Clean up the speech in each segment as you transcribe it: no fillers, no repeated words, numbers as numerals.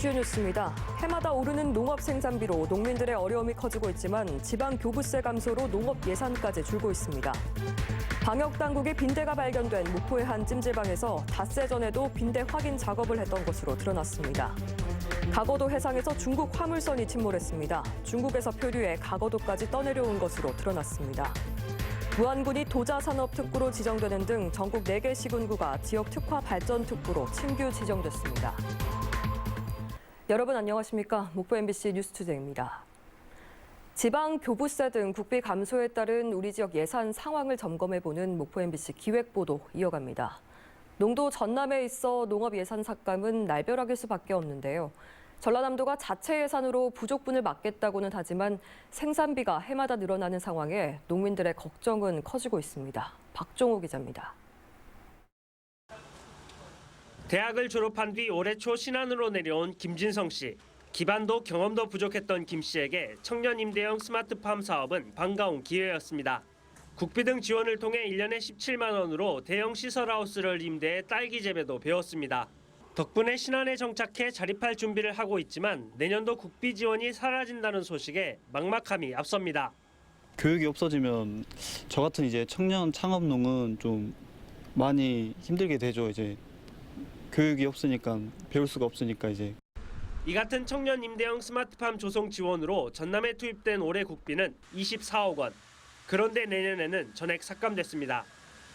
집중 뉴스입니다. 해마다 오르는 농업 생산비로 농민들의 어려움이 커지고 있지만 지방 교부세 감소로 농업 예산까지 줄고 있습니다. 방역 당국이 빈대가 발견된 목포의 한 찜질방에서 닷새 전에도 빈대 확인 작업을 했던 것으로 드러났습니다. 가거도 해상에서 중국 화물선이 침몰했습니다. 중국에서 표류해 가거도까지 떠내려온 것으로 드러났습니다. 무안군이 도자산업특구로 지정되는 등 전국 4개 시군구가 지역특화 발전특구로 신규 지정됐습니다. 여러분 안녕하십니까? 목포 MBC 뉴스투데이입니다. 지방 교부세 등 국비 감소에 따른 우리 지역 예산 상황을 점검해보는 목포 MBC 기획보도 이어갑니다. 농도 전남에 있어 농업 예산 삭감은 날벼락일 수밖에 없는데요. 전라남도가 자체 예산으로 부족분을 막겠다고는 하지만 생산비가 해마다 늘어나는 상황에 농민들의 걱정은 커지고 있습니다. 박종호 기자입니다. 대학을 졸업한 뒤 올해 초 신안으로 내려온 김진성 씨. 기반도 경험도 부족했던 김 씨에게 청년 임대형 스마트팜 사업은 반가운 기회였습니다. 국비 등 지원을 통해 1년에 17만 원으로 대형 시설하우스를 임대해 딸기 재배도 배웠습니다. 덕분에 신안에 정착해 자립할 준비를 하고 있지만 내년도 국비 지원이 사라진다는 소식에 막막함이 앞섭니다. 교육이 없어지면 저 같은 이제 청년 창업농은 좀 많이 힘들게 되죠. 이제 교육이 없으니까 배울 수가 없으니까 이제. 이 같은 청년 임대형 스마트팜 조성 지원으로 전남에 투입된 올해 국비는 24억 원. 그런데 내년에는 전액 삭감됐습니다.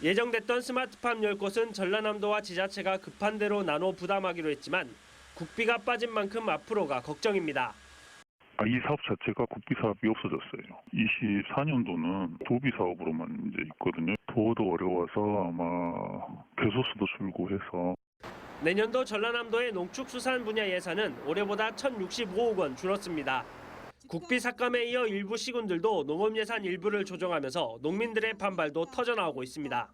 예정됐던 스마트팜 10곳은 전라남도와 지자체가 급한 대로 나눠 부담하기로 했지만 국비가 빠진 만큼 앞으로가 걱정입니다. 이 사업 자체가 국비 사업이 없어졌어요. 24년도는 도비 사업으로만 이제 있거든요. 더도 어려워서 아마 개소수도 줄고 해서. 내년도 전라남도의 농축수산 분야 예산은 올해보다 1,065억 원 줄었습니다. 국비 삭감에 이어 일부 시군들도 농업 예산 일부를 조정하면서 농민들의 반발도 터져나오고 있습니다.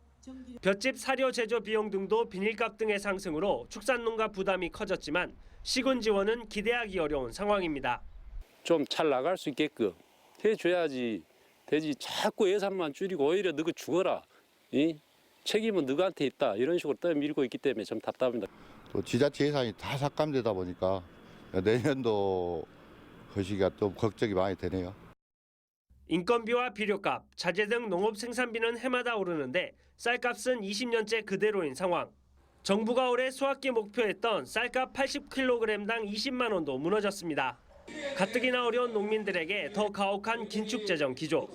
볏짚 사료 제조 비용 등도 비닐값 등의 상승으로 축산농가 부담이 커졌지만 시군 지원은 기대하기 어려운 상황입니다. 좀 잘 나갈 수 있게끔 해줘야지 되지. 자꾸 예산만 줄이고 오히려 너가 죽어라. 책임은 너한테 있다. 이런 식으로 떠밀고 있기 때문에 좀 답답합니다. 또 지자체 예산이 다 삭감되다 보니까 내년도 거시기가 또 걱정이 많이 되네요. 인건비와 비료값, 자재 등 농업 생산비는 해마다 오르는데 쌀값은 20년째 그대로인 상황. 정부가 올해 수확기 목표했던 쌀값 80kg당 20만 원도 무너졌습니다. 가뜩이나 어려운 농민들에게 더 가혹한 긴축재정 기조.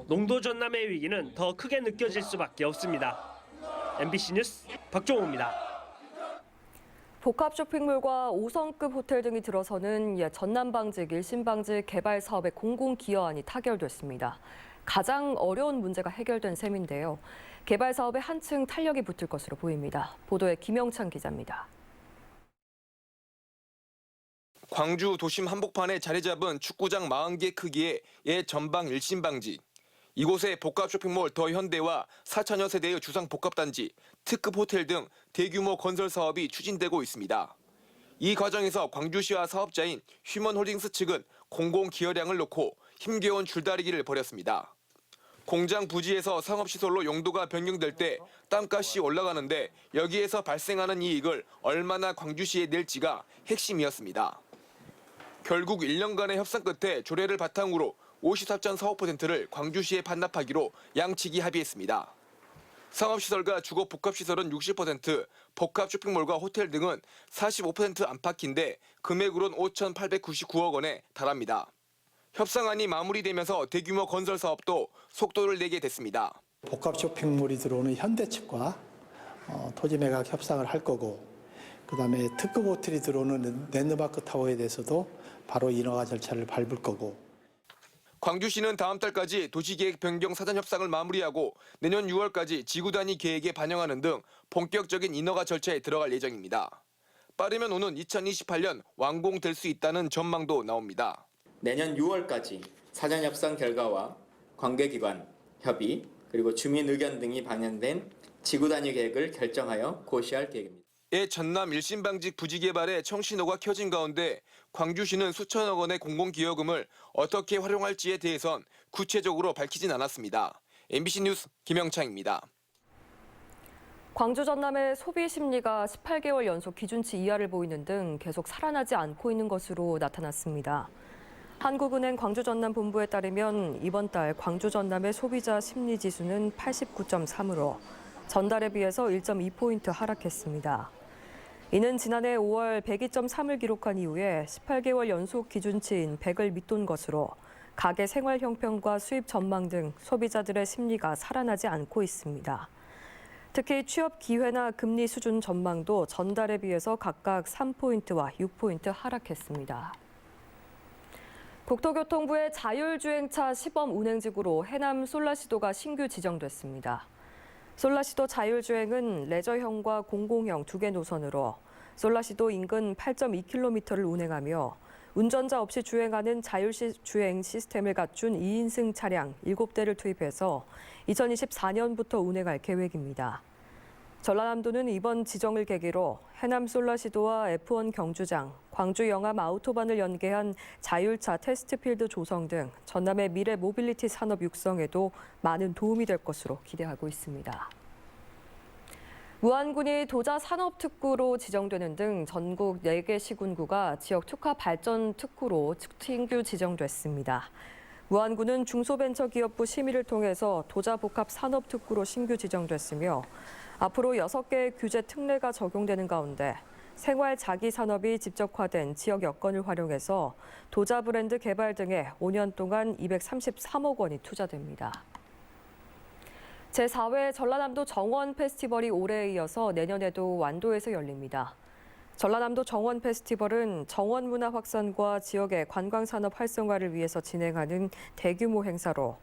농도 전남의 위기는 더 크게 느껴질 수밖에 없습니다. MBC 뉴스 박종호입니다. 복합 쇼핑몰과 5성급 호텔 등이 들어서는 전남방직, 일신방직 개발 사업의 공공기여안이 타결됐습니다. 가장 어려운 문제가 해결된 셈인데요. 개발 사업에 한층 탄력이 붙을 것으로 보입니다. 보도에 김영찬 기자입니다. 광주 도심 한복판에 자리 잡은 축구장 40개 크기의 옛 전방 일신방직. 이곳에 복합 쇼핑몰 더 현대와 4천여 세대의 주상 복합단지, 특급 호텔 등 대규모 건설 사업이 추진되고 있습니다. 이 과정에서 광주시와 사업자인 휴먼홀딩스 측은 공공기여량을 놓고 힘겨운 줄다리기를 벌였습니다. 공장 부지에서 상업시설로 용도가 변경될 때 땅값이 올라가는데 여기에서 발생하는 이익을 얼마나 광주시에 낼지가 핵심이었습니다. 결국 1년간의 협상 끝에 조례를 바탕으로 54.45%를 광주시에 반납하기로 양측이 합의했습니다. 상업시설과 주거 복합시설은 60%, 복합 쇼핑몰과 호텔 등은 45% 안팎인데 금액으론 5,899억 원에 달합니다. 협상안이 마무리되면서 대규모 건설 사업도 속도를 내게 됐습니다. 복합 쇼핑몰이 들어오는 현대 측과 토지 매각 협상을 할 거고, 그다음에 특급 호텔이 들어오는 랜드마크 타워에 대해서도 바로 인허가 절차를 밟을 거고. 광주시는 다음 달까지 도시계획 변경 사전 협상을 마무리하고 내년 6월까지 지구 단위 계획에 반영하는 등 본격적인 인허가 절차에 들어갈 예정입니다. 빠르면 오는 2028년 완공될 수 있다는 전망도 나옵니다. 내년 6월까지 사전 협상 결과와 관계기관 협의 그리고 주민 의견 등이 반영된 지구 단위 계획을 결정하여 고시할 계획입니다. 전남 일신방직 부지 개발에 청신호가 켜진 가운데 광주시는 수천억 원의 공공기여금을 어떻게 활용할지에 대해선 구체적으로 밝히진 않았습니다. MBC 뉴스 김영창입니다. 광주 전남의 소비 심리가 18개월 연속 기준치 이하를 보이는 등 계속 살아나지 않고 있는 것으로 나타났습니다. 한국은행 광주 전남 본부에 따르면 이번 달 광주 전남의 소비자 심리 지수는 89.3으로 전달에 비해서 1.2포인트 하락했습니다. 이는 지난해 5월 102.3을 기록한 이후에 18개월 연속 기준치인 100을 밑돈 것으로 가계 생활 형편과 수입 전망 등 소비자들의 심리가 살아나지 않고 있습니다. 특히 취업 기회나 금리 수준 전망도 전달에 비해서 각각 3포인트와 6포인트 하락했습니다. 국토교통부의 자율주행차 시범 운행지구로 해남 솔라시도가 신규 지정됐습니다. 솔라시도 자율주행은 레저형과 공공형 두 개 노선으로 솔라시도 인근 8.2km를 운행하며 운전자 없이 주행하는 자율주행 시스템을 갖춘 2인승 차량 7대를 투입해서 2024년부터 운행할 계획입니다. 전라남도는 이번 지정을 계기로 해남 솔라시도와 F1 경주장, 광주 영암 아우토반을 연계한 자율차 테스트필드 조성 등 전남의 미래 모빌리티 산업 육성에도 많은 도움이 될 것으로 기대하고 있습니다. 무안군이 도자 산업특구로 지정되는 등 전국 4개 시군구가 지역 특화 발전 특구로 신규 지정됐습니다. 무안군은 중소벤처기업부 심의를 통해서 도자 복합 산업특구로 신규 지정됐으며 앞으로 6개의 규제 특례가 적용되는 가운데 생활 자기 산업이 집적화된 지역 여건을 활용해서 도자 브랜드 개발 등에 5년 동안 233억 원이 투자됩니다. 제4회 전라남도 정원 페스티벌이 올해에 이어서 내년에도 완도에서 열립니다. 전라남도 정원 페스티벌은 정원 문화 확산과 지역의 관광산업 활성화를 위해서 진행하는 대규모 행사로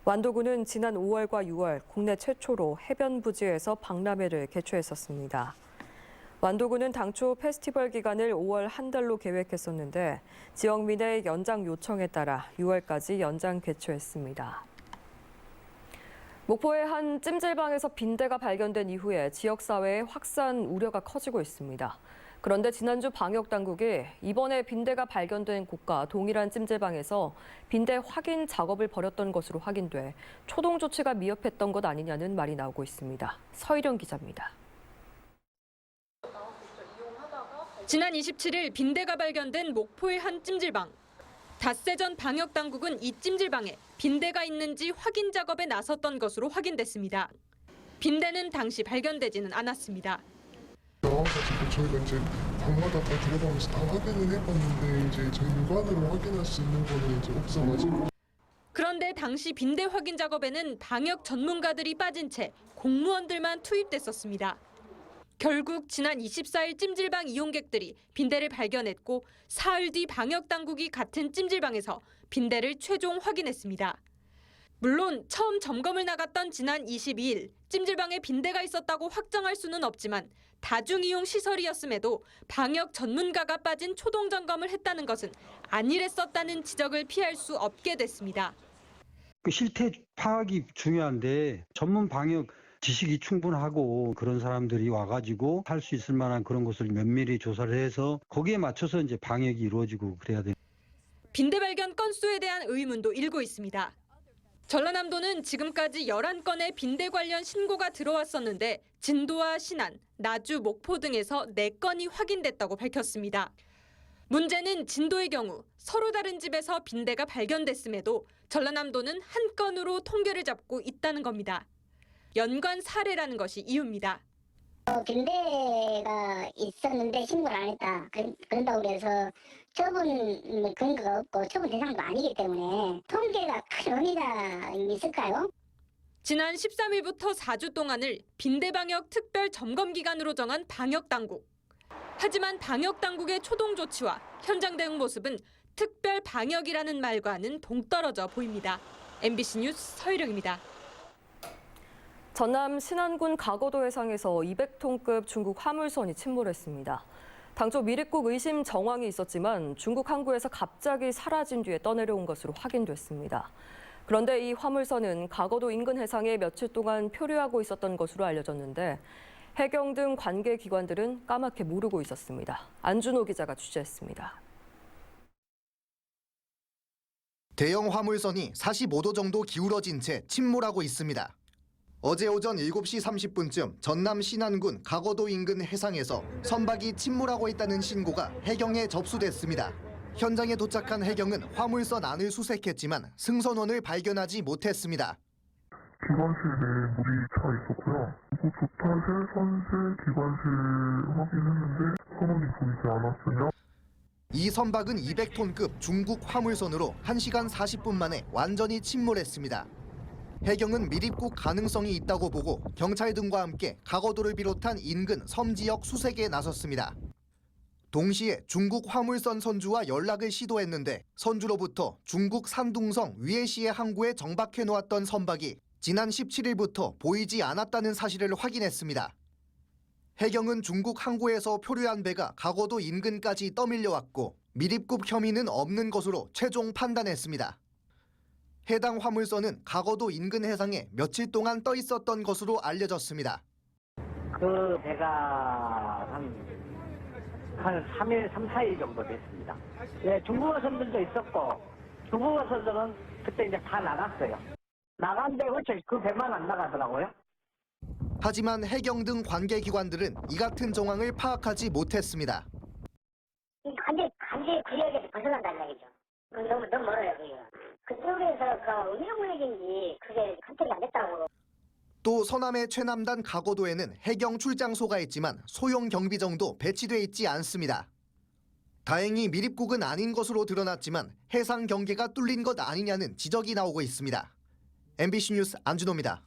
완도군은 지난 5월과 6월 국내 최초로 해변 부지에서 박람회를 개최했었습니다. 완도군은 당초 페스티벌 기간을 5월 한 달로 계획했었는데 지역민의 연장 요청에 따라 6월까지 연장 개최했습니다. 목포의 한 찜질방에서 빈대가 발견된 이후에 지역사회의 확산 우려가 커지고 있습니다. 그런데 지난주 방역당국이 이번에 빈대가 발견된 곳과 동일한 찜질방에서 빈대 확인 작업을 벌였던 것으로 확인돼 초동 조치가 미흡했던 것 아니냐는 말이 나오고 있습니다. 서희령 기자입니다. 지난 27일 빈대가 발견된 목포의 한 찜질방. 닷새 전 방역당국은 이 찜질방에 빈대가 있는지 확인 작업에 나섰던 것으로 확인됐습니다. 빈대는 당시 발견되지는 않았습니다. 저희가 이제 방마다 다 들어가면서 다 확인을 해봤는데 이제 저희 육안으로 확인할 수 있는 거는 이제 없어가지고. 그런데 당시 빈대 확인 작업에는 방역 전문가들이 빠진 채 공무원들만 투입됐었습니다. 결국 지난 24일 찜질방 이용객들이 빈대를 발견했고 사흘 뒤 방역당국이 같은 찜질방에서 빈대를 최종 확인했습니다. 물론 처음 점검을 나갔던 지난 22일 찜질방에 빈대가 있었다고 확정할 수는 없지만 다중이용 시설이었음에도 방역 전문가가 빠진 초동 점검을 했다는 것은 안일했었다는 지적을 피할 수 없게 됐습니다. 그 실태 파악이 중요한데 전문 방역 지식이 충분하고 그런 사람들이 와가지고 할 수 있을 만한 그런 것을 면밀히 조사를 해서 거기에 맞춰서 이제 방역이 이루어지고 그래야 돼요. 빈대 발견 건수에 대한 의문도 일고 있습니다. 전라남도는 지금까지 11건의 빈대 관련 신고가 들어왔었는데 진도와 신안, 나주, 목포 등에서 4건이 확인됐다고 밝혔습니다. 문제는 진도의 경우 서로 다른 집에서 빈대가 발견됐음에도 전라남도는 한 건으로 통계를 잡고 있다는 겁니다. 연관 사례라는 것이 이유입니다. 빈대가 있었는데 신고를 안 했다. 그런다고 그래서 처분 근거가 없고 처분 대상도 아니기 때문에 통계가 큰 의미가 있을까요? 지난 13일부터 4주 동안을 빈대 방역 특별 점검 기간으로 정한 방역당국. 하지만 방역당국의 초동 조치와 현장 대응 모습은 특별 방역이라는 말과는 동떨어져 보입니다. MBC 뉴스 서희령입니다. 전남 신안군 가거도 해상에서 200톤급 중국 화물선이 침몰했습니다. 당초 미립국 의심 정황이 있었지만 중국 항구에서 갑자기 사라진 뒤에 떠내려온 것으로 확인됐습니다. 그런데 이 화물선은 가거도 인근 해상에 며칠 동안 표류하고 있었던 것으로 알려졌는데 해경 등 관계 기관들은 까맣게 모르고 있었습니다. 안준호 기자가 취재했습니다. 대형 화물선이 45도 정도 기울어진 채 침몰하고 있습니다. 어제 오전 7시 30분쯤 전남 신안군 가거도 인근 해상에서 선박이 침몰하고 있다는 신고가 해경에 접수됐습니다. 현장에 도착한 해경은 화물선 안을 수색했지만 승선원을 발견하지 못했습니다. 기관실에 물이 차 있었고요. 그리고 조타실, 선실, 기관실 확인했는데 선원이 보이지 않았어요. 이 선박은 200톤급 중국 화물선으로 1시간 40분 만에 완전히 침몰했습니다. 해경은 미립국 가능성이 있다고 보고 경찰 등과 함께 가거도를 비롯한 인근 섬 지역 수색에 나섰습니다. 동시에 중국 화물선 선주와 연락을 시도했는데 선주로부터 중국 산둥성 위에시의 항구에 정박해 놓았던 선박이 지난 17일부터 보이지 않았다는 사실을 확인했습니다. 해경은 중국 항구에서 표류한 배가 가거도 인근까지 떠밀려왔고 미립국 혐의는 없는 것으로 최종 판단했습니다. 해당 화물선은 가거도 인근 해상에 며칠 동안 떠 있었던 것으로 알려졌습니다. 그 배가 한 3일, 3, 4일 정도 됐습니다. 예, 중국어선들도 있었고 중국어선들은 그때 이제 다 나갔어요. 나간데 어째 그 배만 안 나가더라고요. 하지만 해경 등 관계기관들은 이 같은 정황을 파악하지 못했습니다. 간제 구역에서 벗어난다는 얘기죠. 너무 멀어요, 그게. 그쪽에서 운영문역인지 그게 컨택이 안 됐다고. 또 서남의 최남단 가거도에는 해경 출장소가 있지만 소형 경비정도 배치돼 있지 않습니다. 다행히 미립국은 아닌 것으로 드러났지만 해상 경계가 뚫린 것 아니냐는 지적이 나오고 있습니다. MBC 뉴스 안준호입니다.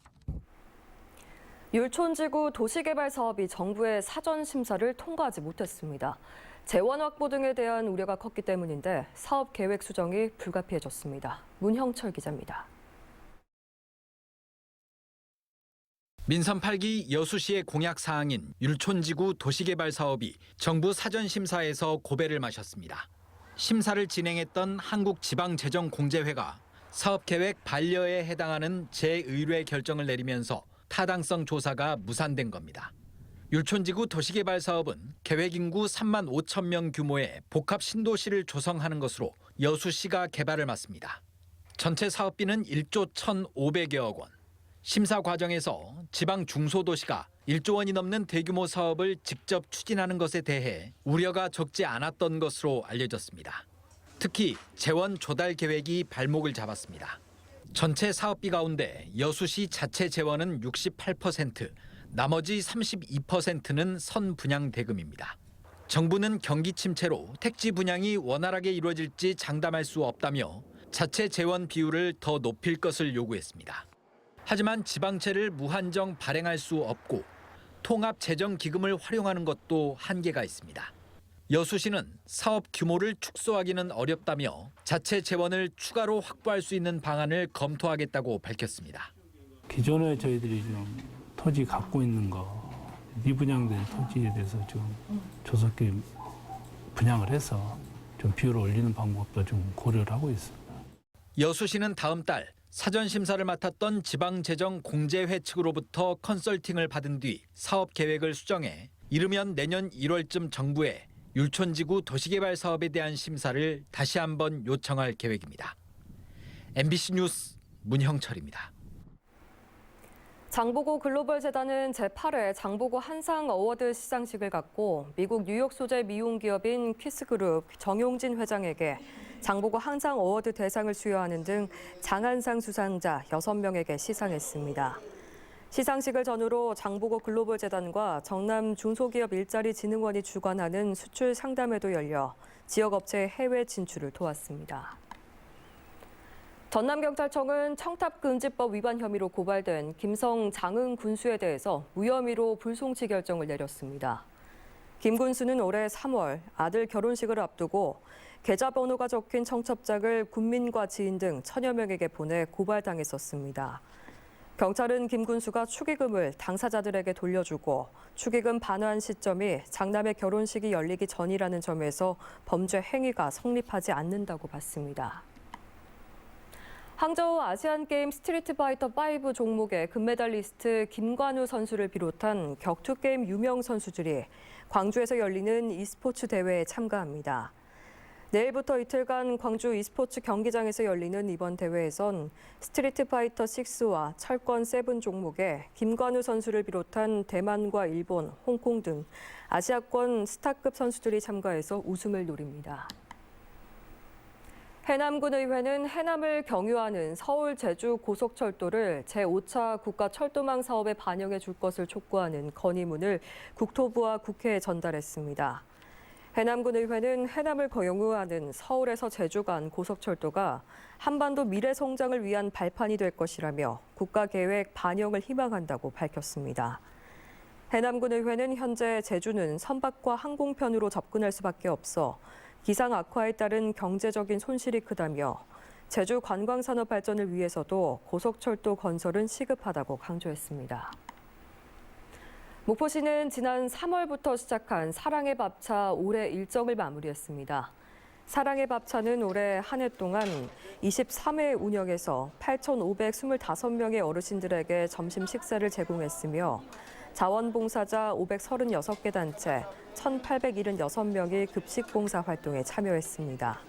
율촌지구 도시개발 사업이 정부의 사전 심사를 통과하지 못했습니다. 재원 확보 등에 대한 우려가 컸기 때문인데 사업 계획 수정이 불가피해졌습니다. 문형철 기자입니다. 민선 8기 여수시의 공약 사항인 율촌지구 도시개발 사업이 정부 사전심사에서 고배를 마셨습니다. 심사를 진행했던 한국지방재정공제회가 사업계획 반려에 해당하는 재의뢰 결정을 내리면서 타당성 조사가 무산된 겁니다. 율촌지구 도시개발 사업은 계획인구 3만 5천 명 규모의 복합 신도시를 조성하는 것으로 여수시가 개발을 맡습니다. 전체 사업비는 1조 1,500여억 원. 심사 과정에서 지방 중소도시가 1조 원이 넘는 대규모 사업을 직접 추진하는 것에 대해 우려가 적지 않았던 것으로 알려졌습니다. 특히 재원 조달 계획이 발목을 잡았습니다. 전체 사업비 가운데 여수시 자체 재원은 68%, 나머지 32%는 선분양 대금입니다. 정부는 경기 침체로 택지 분양이 원활하게 이루어질지 장담할 수 없다며 자체 재원 비율을 더 높일 것을 요구했습니다. 하지만 지방채를 무한정 발행할 수 없고 통합재정기금을 활용하는 것도 한계가 있습니다. 여수시는 사업 규모를 축소하기는 어렵다며 자체 재원을 추가로 확보할 수 있는 방안을 검토하겠다고 밝혔습니다. 기존에 저희들이 좀 토지 갖고 있는 거, 미분양된 토지에 대해서 좀 조속히 분양을 해서 좀 비율을 올리는 방법도 좀 고려를 하고 있습니다. 여수시는 다음 달 사전 심사를 맡았던 지방재정공제회 측으로부터 컨설팅을 받은 뒤 사업 계획을 수정해 이르면 내년 1월쯤 정부에 율촌지구 도시개발 사업에 대한 심사를 다시 한번 요청할 계획입니다. MBC 뉴스 문형철입니다. 장보고 글로벌 재단은 제8회 장보고 한상 어워드 시상식을 갖고 미국 뉴욕 소재 미용 기업인 퀴스그룹 정용진 회장에게 장보고 한상 어워드 대상을 수여하는 등 장한상 수상자 6명에게 시상했습니다. 시상식을 전후로 장보고 글로벌 재단과 정남 중소기업 일자리 진흥원이 주관하는 수출 상담회도 열려 지역 업체의 해외 진출을 도왔습니다. 전남경찰청은 청탑금지법 위반 혐의로 고발된 김성 장흥 군수에 대해서 무혐의로 불송치 결정을 내렸습니다. 김 군수는 올해 3월 아들 결혼식을 앞두고 계좌번호가 적힌 청첩장을 군민과 지인 등 천여 명에게 보내 고발당했었습니다. 경찰은 김 군수가 축의금을 당사자들에게 돌려주고 축의금 반환 시점이 장남의 결혼식이 열리기 전이라는 점에서 범죄 행위가 성립하지 않는다고 봤습니다. 항저우 아시안게임 스트리트파이터 5 종목의 금메달리스트 김관우 선수를 비롯한 격투게임 유명 선수들이 광주에서 열리는 e스포츠 대회에 참가합니다. 내일부터 이틀간 광주 e스포츠 경기장에서 열리는 이번 대회에선 스트리트 파이터 6와 철권 7 종목에 김관우 선수를 비롯한 대만과 일본, 홍콩 등 아시아권 스타급 선수들이 참가해서 우승을 노립니다. 해남군의회는 해남을 경유하는 서울 제주 고속철도를 제5차 국가철도망 사업에 반영해 줄 것을 촉구하는 건의문을 국토부와 국회에 전달했습니다. 해남군의회는 해남을 경유하는 서울에서 제주 간 고속철도가 한반도 미래 성장을 위한 발판이 될 것이라며 국가계획 반영을 희망한다고 밝혔습니다. 해남군의회는 현재 제주는 선박과 항공편으로 접근할 수밖에 없어 기상 악화에 따른 경제적인 손실이 크다며 제주 관광산업 발전을 위해서도 고속철도 건설은 시급하다고 강조했습니다. 목포시는 지난 3월부터 시작한 사랑의 밥차 올해 일정을 마무리했습니다. 사랑의 밥차는 올해 한 해 동안 23회 운영해서 8,525명의 어르신들에게 점심 식사를 제공했으며 자원봉사자 536개 단체 1,876명이 급식봉사 활동에 참여했습니다.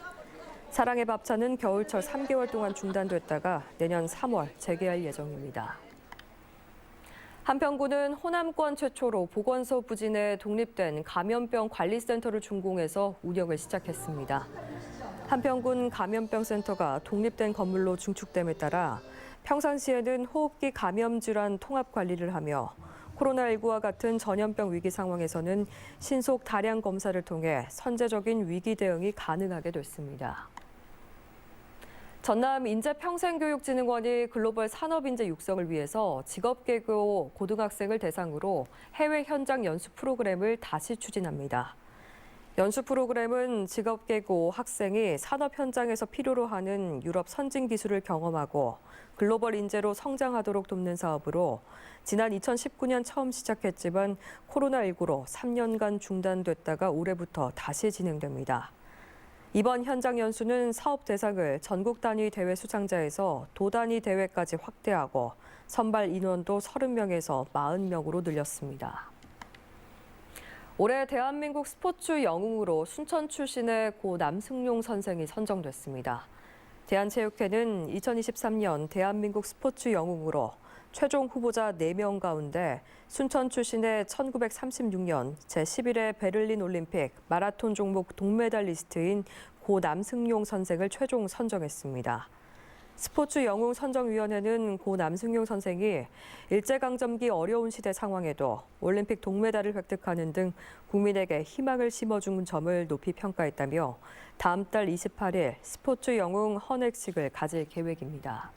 사랑의 밥차는 겨울철 3개월 동안 중단됐다가 내년 3월 재개할 예정입니다. 한평구는 호남권 최초로 보건소 부진에 독립된 감염병 관리센터를 준공해서 운영을 시작했습니다. 한평군 감염병센터가 독립된 건물로 중축됨에 따라 평상시에는 호흡기 감염 질환 통합 관리를 하며 코로나19와 같은 전염병 위기 상황에서는 신속 다량 검사를 통해 선제적인 위기 대응이 가능하게 됐습니다. 전남 인재평생교육진흥원이 글로벌 산업인재 육성을 위해서 직업계고 고등학생을 대상으로 해외 현장 연수 프로그램을 다시 추진합니다. 연수 프로그램은 직업계고 학생이 산업 현장에서 필요로 하는 유럽 선진 기술을 경험하고 글로벌 인재로 성장하도록 돕는 사업으로 지난 2019년 처음 시작했지만 코로나19로 3년간 중단됐다가 올해부터 다시 진행됩니다. 이번 현장 연수는 사업 대상을 전국 단위 대회 수상자에서 도 단위 대회까지 확대하고 선발 인원도 30명에서 40명으로 늘렸습니다. 올해 대한민국 스포츠 영웅으로 순천 출신의 고 남승용 선생이 선정됐습니다. 대한체육회는 2023년 대한민국 스포츠 영웅으로 최종 후보자 4명 가운데 순천 출신의 1936년 제11회 베를린 올림픽 마라톤 종목 동메달리스트인 고 남승용 선생을 최종 선정했습니다. 스포츠 영웅 선정위원회는 고 남승용 선생이 일제강점기 어려운 시대 상황에도 올림픽 동메달을 획득하는 등 국민에게 희망을 심어준 점을 높이 평가했다며 다음 달 28일 스포츠 영웅 헌액식을 가질 계획입니다.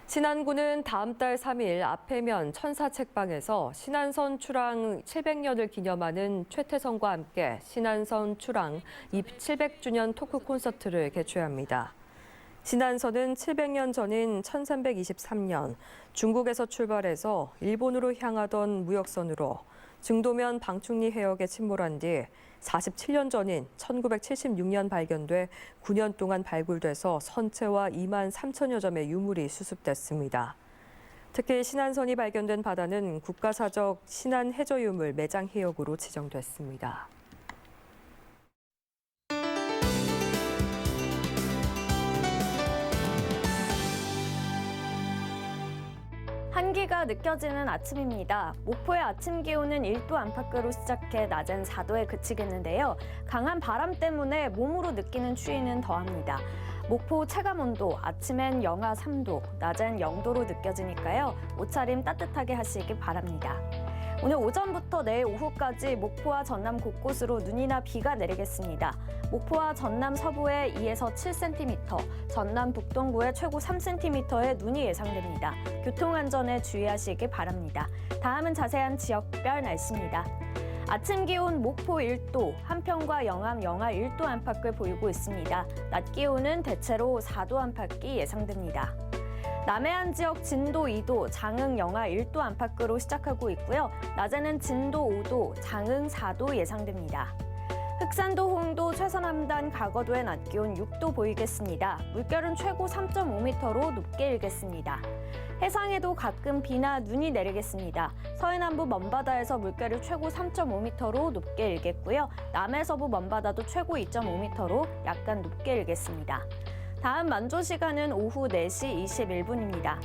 신안군은 다음 달 3일 앞해면 천사책방에서 신안선 출항 700년을 기념하는 최태성과 함께 신안선 출항 700주년 토크 콘서트를 개최합니다. 신안선은 700년 전인 1323년 중국에서 출발해서 일본으로 향하던 무역선으로 증도면 방충리 해역에 침몰한 뒤 47년 전인 1976년 발견돼 9년 동안 발굴돼서 선체와 2만 3천여 점의 유물이 수습됐습니다. 특히 신안선이 발견된 바다는 국가사적 신안 해저유물 매장 해역으로 지정됐습니다. 한기가 느껴지는 아침입니다. 목포의 아침 기온은 1도 안팎으로 시작해 낮엔 4도에 그치겠는데요. 강한 바람 때문에 몸으로 느끼는 추위는 더합니다. 목포 체감온도 아침엔 영하 3도, 낮엔 0도로 느껴지니까요. 옷차림 따뜻하게 하시기 바랍니다. 오늘 오전부터 내일 오후까지 목포와 전남 곳곳으로 눈이나 비가 내리겠습니다. 목포와 전남 서부에 2에서 7cm, 전남 북동부에 최고 3cm의 눈이 예상됩니다. 교통안전에 주의하시기 바랍니다. 다음은 자세한 지역별 날씨입니다. 아침 기온 목포 1도, 한평과 영암 영하 1도 안팎을 보이고 있습니다. 낮 기온은 대체로 4도 안팎이 예상됩니다. 남해안 지역 진도 2도, 장흥 영하 1도 안팎으로 시작하고 있고요. 낮에는 진도 5도, 장흥 4도 예상됩니다. 흑산도, 홍도, 최서남단, 가거도의 낮 기온 6도 보이겠습니다. 물결은 최고 3.5m로 높게 일겠습니다. 해상에도 가끔 비나 눈이 내리겠습니다. 서해남부 먼바다에서 물결이 최고 3.5m로 높게 일겠고요. 남해서부 먼바다도 최고 2.5m로 약간 높게 일겠습니다. 다음 만조 시간은 오후 4시 21분입니다.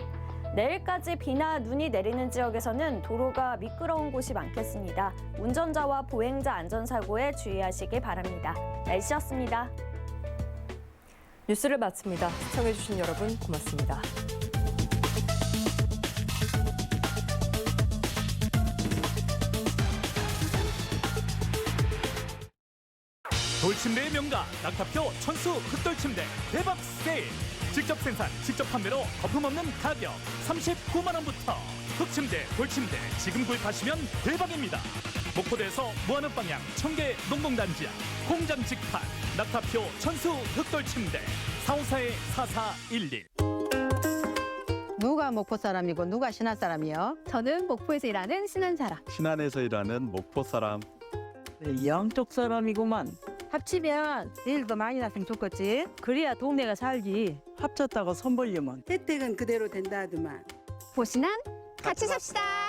내일까지 비나 눈이 내리는 지역에서는 도로가 미끄러운 곳이 많겠습니다. 운전자와 보행자 안전사고에 주의하시기 바랍니다. 날씨였습니다. 뉴스를 마칩니다. 시청해주신 여러분 고맙습니다. 돌침대의 명가 낙타표 천수 흑돌침대 대박 세일. 직접 생산, 직접 판매로 거품 없는 가격 39만 원부터. 흑침대, 돌침대 지금 구입하시면 대박입니다. 목포대에서 무하는 방향 청계 농공단지야 공장 직판 낙타표 천수 흑돌침대 454-4411. 누가 목포 사람이고 누가 신안 사람이요? 저는 목포에서 일하는 신안 사람. 신안에서 일하는 목포 사람. 양쪽 사람이구만. 합치면 내일 더 많이 났으면 좋겠지. 그래야 동네가 살지. 합쳤다고 손 벌리면 혜택은 그대로 된다 하더만. 보신안 같이 삽시다.